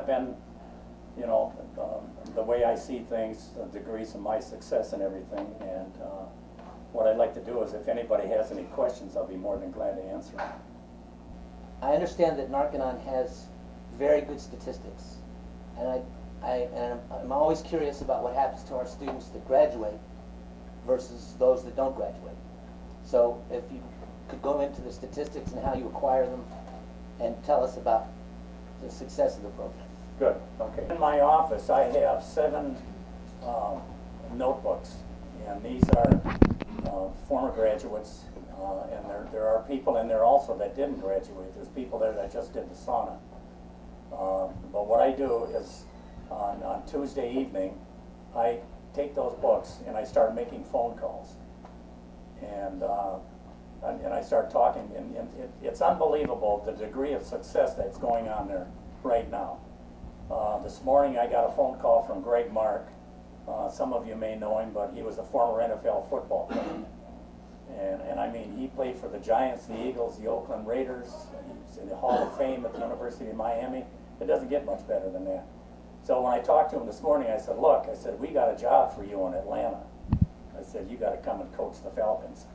of been, you know, the way I see things, the degrees of my success and everything. And what I'd like to do is, if anybody has any questions, I'll be more than glad to answer them. I understand that Narconon has very good statistics, and I'm always curious about what happens to our students that graduate versus those that don't graduate. So if you could go into the statistics and how you acquire them and tell us about the success of the program. Good, okay. In my office I have 7 notebooks, and these are former graduates, and there are people in there also that didn't graduate. There's people there that just did the sauna. But what I do is on Tuesday evening, I take those books and I start making phone calls. And I start talking, and it's unbelievable the degree of success that's going on there right now. This morning I got a phone call from Greg Mark. Some of you may know him, but he was a former NFL football player. And I mean, he played for the Giants, the Eagles, the Oakland Raiders. He's in the Hall of Fame at the University of Miami. It doesn't get much better than that. So when I talked to him this morning, I said, look, I said, we got a job for you in Atlanta. I said, you got to come and coach the Falcons.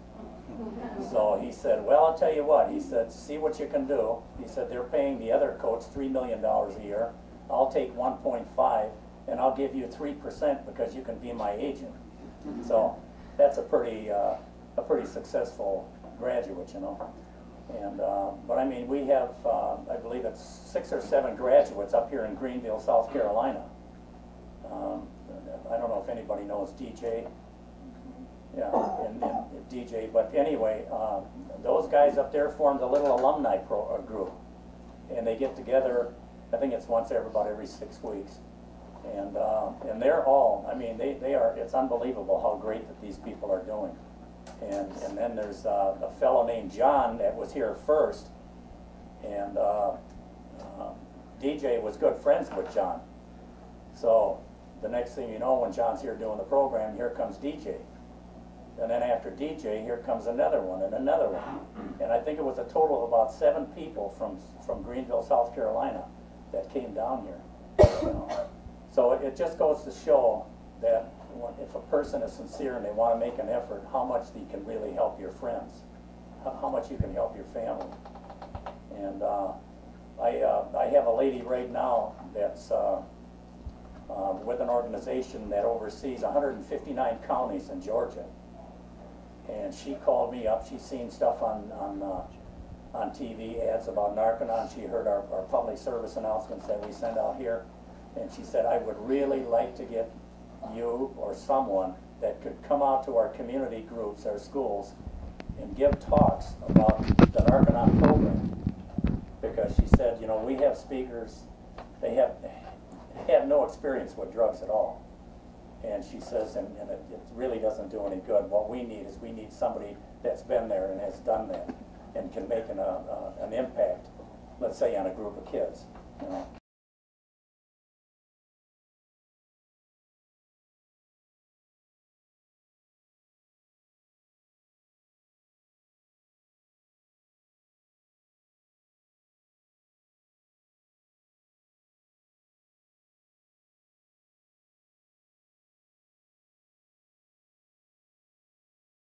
So he said, well, I'll tell you what. He said, see what you can do. He said, they're paying the other coach $3 million a year. I'll take 1.5, and I'll give you 3% because you can be my agent. So that's a pretty successful graduate, you know. And but I mean, we have, I believe it's 6 or 7 graduates up here in Greenville, South Carolina. I don't know if anybody knows DJ. Yeah, and DJ. But anyway, those guys up there formed a little alumni group, and they get together. I think it's once about every 6 weeks, and they're all. I mean, they are. It's unbelievable how great that these people are doing. And then there's a fellow named John that was here first, and DJ was good friends with John. So the next thing you know, when John's here doing the program, here comes DJ. And then after DJ, here comes another one and another one. And I think it was a total of about 7 people from Greenville, South Carolina that came down here. You know? So it just goes to show that if a person is sincere and they want to make an effort, how much you can really help your friends, how much you can help your family. And I have a lady right now that's with an organization that oversees 159 counties in Georgia. And she called me up. She's seen stuff on TV, ads about Narconon. She heard our public service announcements that we send out here. And she said, I would really like to get you or someone that could come out to our community groups, our schools, and give talks about the Narconon program. Because she said, you know, we have speakers, they have no experience with drugs at all. And she says, and it really doesn't do any good. What we need is we need somebody that's been there and has done that and can make an impact, let's say, on a group of kids. You know.